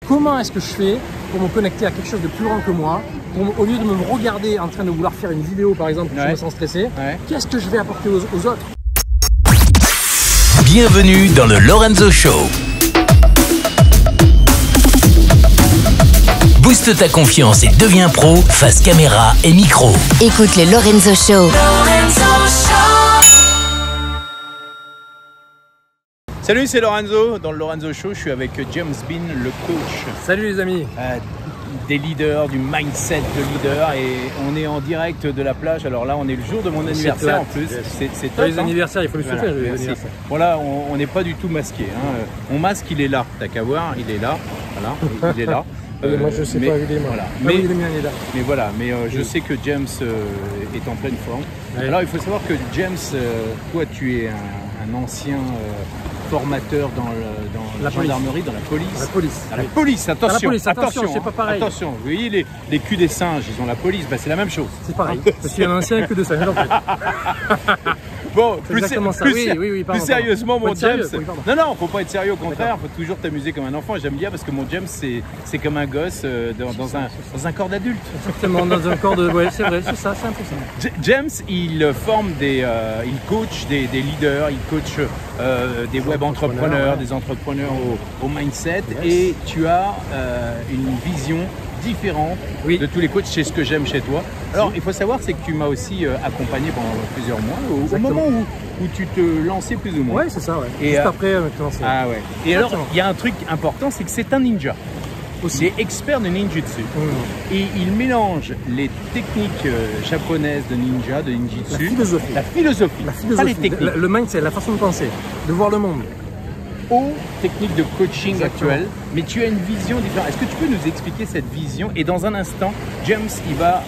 comment est-ce que je fais pour me connecter à quelque chose de plus grand que moi, au lieu de me regarder en train de vouloir faire une vidéo par exemple, où je me sens stressé, qu'est-ce que je vais apporter aux autres? Bienvenue dans le Lorenzo Show. Booste ta confiance et deviens pro face caméra et micro. Écoute le Lorenzo Show. Salut, c'est Lorenzo. Dans le Lorenzo Show, je suis avec James Bean, le coach. Salut les amis. Des leaders, du mindset de leader, et on est en direct de la plage. Alors là, on est le jour de mon anniversaire en plus. C'est top. Les anniversaires, il faut le souhaiter. Bon là, on n'est pas du tout masqué. Mon masque, il est là. T'as qu'à voir, il est là. Voilà, il est là. Moi je sais pas, évidemment. Voilà. Mais je sais que James est en pleine forme. Ouais. Alors il faut savoir que James, toi tu es un ancien formateur dans la gendarmerie, dans la police. Dans la police, attention, c'est pas pareil. Attention, vous voyez les culs des singes, ils ont la police, bah, c'est la même chose. C'est pareil, parce qu'il y a un ancien cul de singe en fait. Bon, plus sérieusement, mon James. Non, faut pas être sérieux, au contraire, faut toujours t'amuser comme un enfant. J'aime bien parce que mon James, c'est comme un gosse dans un corps d'adulte. Exactement, dans un corps de. Ouais, c'est vrai, c'est ça, c'est un peu ça. James, il forme il coach des leaders, il coach des web entrepreneurs, des entrepreneurs au mindset, et tu as une vision différente de tous les coachs. C'est ce que j'aime chez toi. Alors, il faut savoir, c'est que tu m'as aussi accompagné pendant plusieurs mois, au moment où tu te lançais plus ou moins. Oui, c'est ça, ouais. Et juste après, te lancer. Ah ouais. Et alors, il y a un truc important, c'est que c'est un ninja. C'est expert de ninjutsu. Et il mélange les techniques japonaises de ninja, de ninjutsu. La philosophie. Pas les techniques. Le mindset, la façon de penser, de voir le monde. Aux techniques de coaching actuelles, mais tu as une vision différente. Est-ce que tu peux nous expliquer cette vision? Et dans un instant, James, il va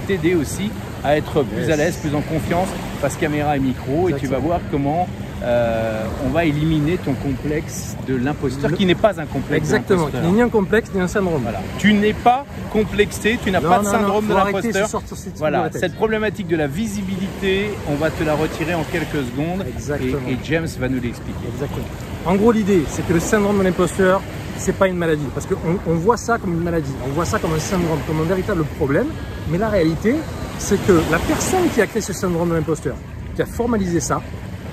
t'aider aussi à être plus à l'aise, plus en confiance face caméra et micro. Et tu vas voir comment on va éliminer ton complexe de l'imposteur, qui n'est pas un complexe. Exactement, qui n'est ni un complexe ni un syndrome. Voilà. Tu n'es pas complexé, tu n'as pas de syndrome de l'imposteur. Voilà, cette problématique de la visibilité, on va te la retirer en quelques secondes. Et James va nous l'expliquer. Exactement. En gros, l'idée, c'est que le syndrome de l'imposteur, c'est pas une maladie. Parce qu'on voit ça comme une maladie, on voit ça comme un syndrome, comme un véritable problème. Mais la réalité, c'est que la personne qui a créé ce syndrome de l'imposteur, qui a formalisé ça,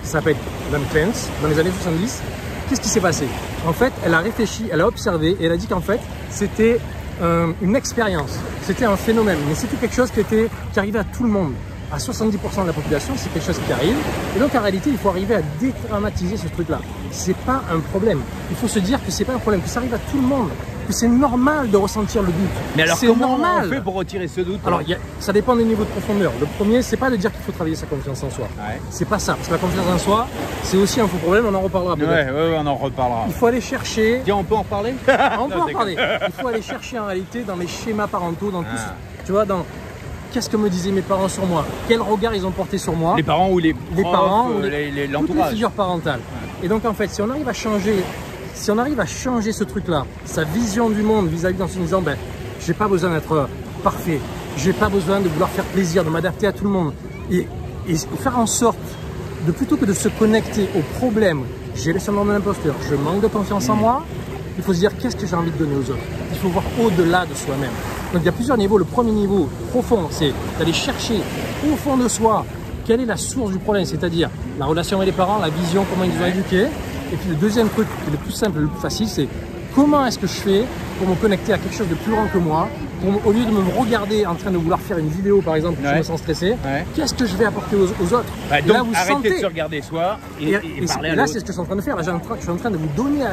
qui s'appelle Madame Clance, dans les années 70, qu'est-ce qui s'est passé? En fait, elle a réfléchi, elle a observé, et elle a dit qu'en fait, c'était une expérience, c'était un phénomène, mais c'était quelque chose qui arrivait à tout le monde. À 70% de la population, c'est quelque chose qui arrive. Et donc, en réalité, il faut arriver à dédramatiser ce truc-là. C'est pas un problème. Il faut se dire que c'est pas un problème, que ça arrive à tout le monde, que c'est normal de ressentir le doute. Mais alors, comment on fait pour retirer ce doute? Alors, ça dépend des niveaux de profondeur. Le premier, c'est pas de dire qu'il faut travailler sa confiance en soi. C'est pas ça. Parce que la confiance en soi, c'est aussi un faux problème. On en reparlera peut-être. Ouais, on en reparlera. Il faut aller chercher. Tiens, on peut en parler? On peut en parler. Il faut aller chercher en réalité dans les schémas parentaux, dans tout ce, tu vois, dans qu'est-ce que me disaient mes parents sur moi? Quel regard ils ont porté sur moi? Les parents ou les parents, l'entourage. Toutes les figures parentales. Et donc en fait, si on arrive à changer ce truc-là, sa vision du monde vis-à-vis en se disant, ben, j'ai pas besoin d'être parfait, j'ai pas besoin de vouloir faire plaisir, de m'adapter à tout le monde, et faire en sorte de, plutôt que de se connecter aux problèmes, j'ai le syndrome de l'imposteur, je manque de confiance en moi, il faut se dire qu'est-ce que j'ai envie de donner aux autres. Il faut voir au-delà de soi-même. Donc il y a plusieurs niveaux. Le premier niveau profond, c'est d'aller chercher au fond de soi quelle est la source du problème, c'est-à-dire la relation avec les parents, la vision, comment ils nous ont éduqués. Et puis le deuxième truc, qui est le plus simple, le plus facile, c'est comment est-ce que je fais pour me connecter à quelque chose de plus grand que moi, au lieu de me regarder en train de vouloir faire une vidéo par exemple, où je me sens stressé, qu'est-ce que je vais apporter aux autres? Donc là, vous arrêtez de se regarder soi et parler à là, c'est ce que je suis en train de faire. Là, je suis en train de vous donner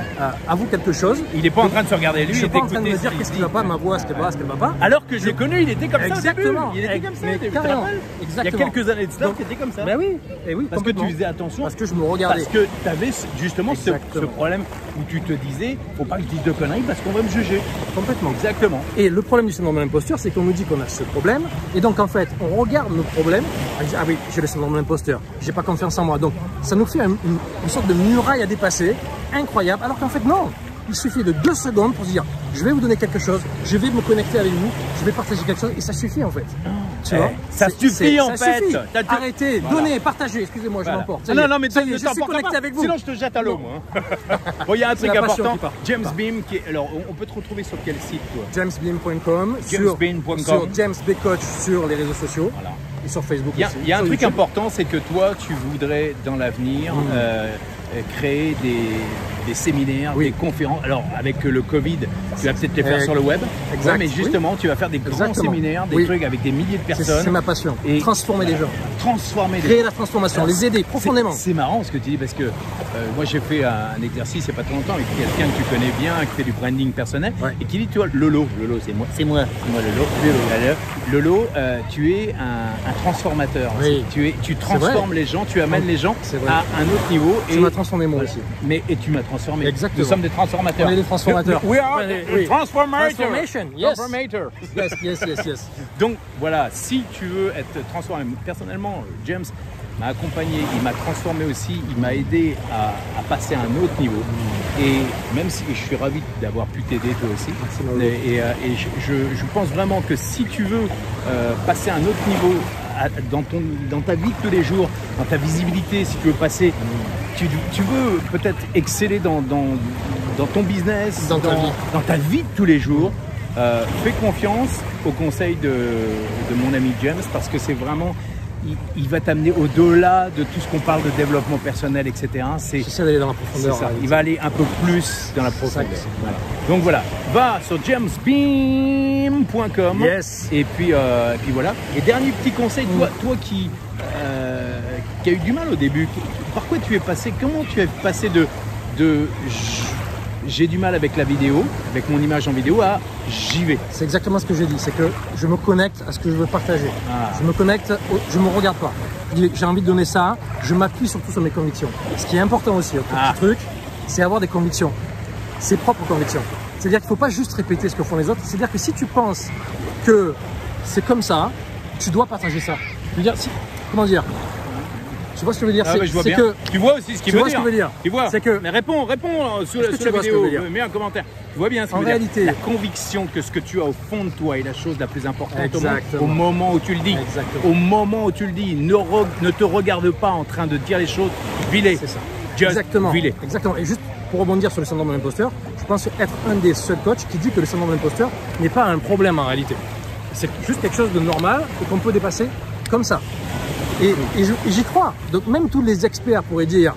à vous quelque chose. Il n'est pas en train de se regarder lui, je suis pas en train de me dire qu'est-ce qui va pas, ma voix, ce qu'elle va, ce qu'elle va pas. Alors que je l'ai connu, il était comme ça. Exactement. Il était comme ça. Carrément. Il y a quelques années de cela, il était comme ça. Ben oui. Et oui. Parce que tu faisais attention. Parce que je me regardais. Parce que tu avais justement ce problème où tu te disais, faut pas que je dise de conneries parce qu'on va me juger. Complètement. Exactement. Et le problème du syndrome de l'imposteur, c'est qu'on nous dit qu'on a ce problème, et donc en fait, on regarde nos problèmes, on dit ah oui, j'ai le syndrome de l'imposteur, j'ai pas confiance en moi, donc ça nous fait une sorte de muraille à dépasser, incroyable, alors qu'en fait non, il suffit de 2 secondes pour se dire je vais vous donner quelque chose, je vais me connecter avec vous, je vais partager quelque chose, et ça suffit en fait. Tu vois, ça suffit en fait. Suffit. T'as- Arrêtez, Voilà. donnez, partagez. Excusez-moi, je Voilà. m'emporte. Ah non, mais ça y est, ne je t'en suis porte connecté pas. avec vous. Sinon, je te jette à l'eau, moi. Bon, il y a un truc la passion important. qui parle. James Bah. Beam, alors, on peut te retrouver sur quel site, toi? Jamesbeam.com, Jamesbeam.com. sur James B. Coach sur les réseaux sociaux Voilà. et sur Facebook Il y a, aussi. il y a un sur truc YouTube. important, c'est que toi, tu voudrais dans l'avenir créer des séminaires, Oui. des conférences. Alors, avec le Covid, tu vas peut-être les faire sur le web. Exact, Ouais, mais justement, tu vas faire des grands Exactement. séminaires, des Oui. trucs avec des milliers de personnes. C'est ma passion. Et- Transformer les gens. Transformer les Créer la transformation, les aider profondément. C'est marrant ce que tu dis parce que moi j'ai fait un exercice il n'y a pas trop longtemps avec quelqu'un que tu connais bien, qui fait du branding personnel Ouais. et qui dit, tu vois, Lolo c'est moi Lolo, tu es un transformateur. Oui. Tu transformes les gens, tu amènes les gens C'est vrai. à un autre niveau. Tu m'as transformé moi aussi. Et tu m'as transformé. Exactement. Nous sommes des transformateurs. On est des transformateurs. We are Oui. transformators. Transformation, yes. Transformators. Yes. Donc voilà, si tu veux être transformé, personnellement, James m'a accompagné, il m'a transformé aussi, il m'a aidé à passer à un autre niveau. Et même si je suis ravi d'avoir pu t'aider toi aussi, et je pense vraiment que si tu veux passer à un autre niveau dans ta vie de tous les jours, dans ta visibilité, si tu veux passer, tu veux peut-être exceller dans ton business, Dans ta vie. dans ta vie de tous les jours. Fais confiance au conseil de mon ami James parce que c'est vraiment, il va t'amener au-delà de tout ce qu'on parle de développement personnel, etc. J'essaie d'aller dans la C'est profondeur. ça. Il va aller un peu plus dans la profondeur. Ça, Voilà. Donc voilà, va sur jamesbeam.com. Yes. Et puis voilà. Et dernier petit conseil, toi qui a eu du mal au début, par quoi tu es passé? Comment tu es passé de j'ai du mal avec la vidéo, avec mon image en vidéo, à j'y vais? C'est exactement ce que j'ai dit, c'est que je me connecte à ce que je veux partager. Ah. Je me connecte, je me regarde pas. J'ai envie de donner ça, je m'appuie surtout sur mes convictions. Ce qui est important aussi, autre Ah. petit truc, c'est avoir des convictions, ses propres convictions. C'est-à-dire qu'il ne faut pas juste répéter ce que font les autres, c'est-à-dire que si tu penses que c'est comme ça, tu dois partager ça. Je veux dire, comment dire? Tu vois ce que je veux dire? Ah ouais, je vois c'est bien. que Tu vois aussi ce qu'il tu veut vois dire. ce que je veux dire. Tu vois. C'est que Mais réponds sous la tu vois ce que je vidéo. veux dire. Mets un commentaire. Tu vois bien ce que En je veux dire. réalité- La conviction que ce que tu as au fond de toi est la chose la plus importante au monde. Exactement. Au moment où tu le dis. Exactement. Au moment où tu le dis. Ne te regarde pas en train de dire les choses. Vis-les. c'est ça. Just Exactement. vis-les. Exactement. Et juste pour rebondir sur le syndrome de l'imposteur, je pense être un des seuls coachs qui dit que le syndrome de l'imposteur n'est pas un problème en réalité. C'est juste quelque chose de normal et qu'on peut dépasser comme ça. Et j'y crois. Donc même tous les experts pourraient dire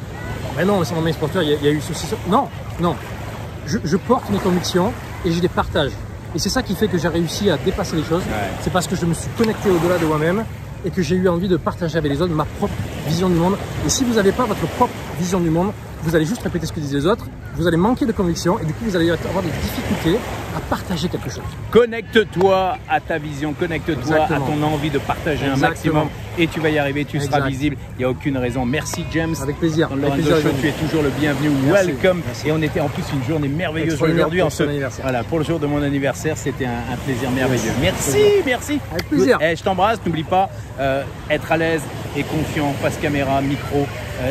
mais non, le syndrome de l'imposteur, il y a eu ceci, ça. Non. Je porte mes convictions et je les partage. Et c'est ça qui fait que j'ai réussi à dépasser les choses. Ouais. C'est parce que je me suis connecté au-delà de moi-même et que j'ai eu envie de partager avec les autres ma propre vision du monde. Et si vous n'avez pas votre propre vision du monde, vous allez juste répéter ce que disent les autres, vous allez manquer de conviction et du coup vous allez avoir des difficultés à partager quelque chose. Connecte-toi à ta vision, connecte-toi à Exactement. ton envie de partager un Exactement. maximum et tu vas y arriver, tu seras Exact. visible. Il n'y a aucune raison. Merci James. Avec plaisir. Dans le Avec Lorenzo plaisir, Show, les tu es toujours le bienvenu. Merci. Welcome. Merci. Et on était en plus une journée merveilleuse Extraordinaire aujourd'hui. pour ton anniversaire. Voilà, pour le jour de mon anniversaire, c'était un plaisir merveilleux. Merci, merci. Avec plaisir. Je t'embrasse. N'oublie pas, être à l'aise et confiant, face caméra, micro,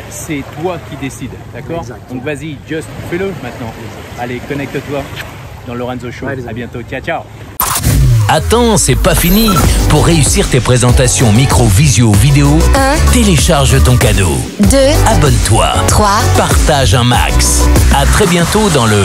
c'est toi qui décides. D'accord? Exactement. Donc vas-y, just fais-le maintenant. Allez, connecte-toi dans le Lorenzo Show. Ouais, les À amis. bientôt. Ciao, ciao. Attends, c'est pas fini. Pour réussir tes présentations micro, visio, vidéo, 1, télécharge ton cadeau. 2, Abonne-toi. 3. Partage un max. À très bientôt dans le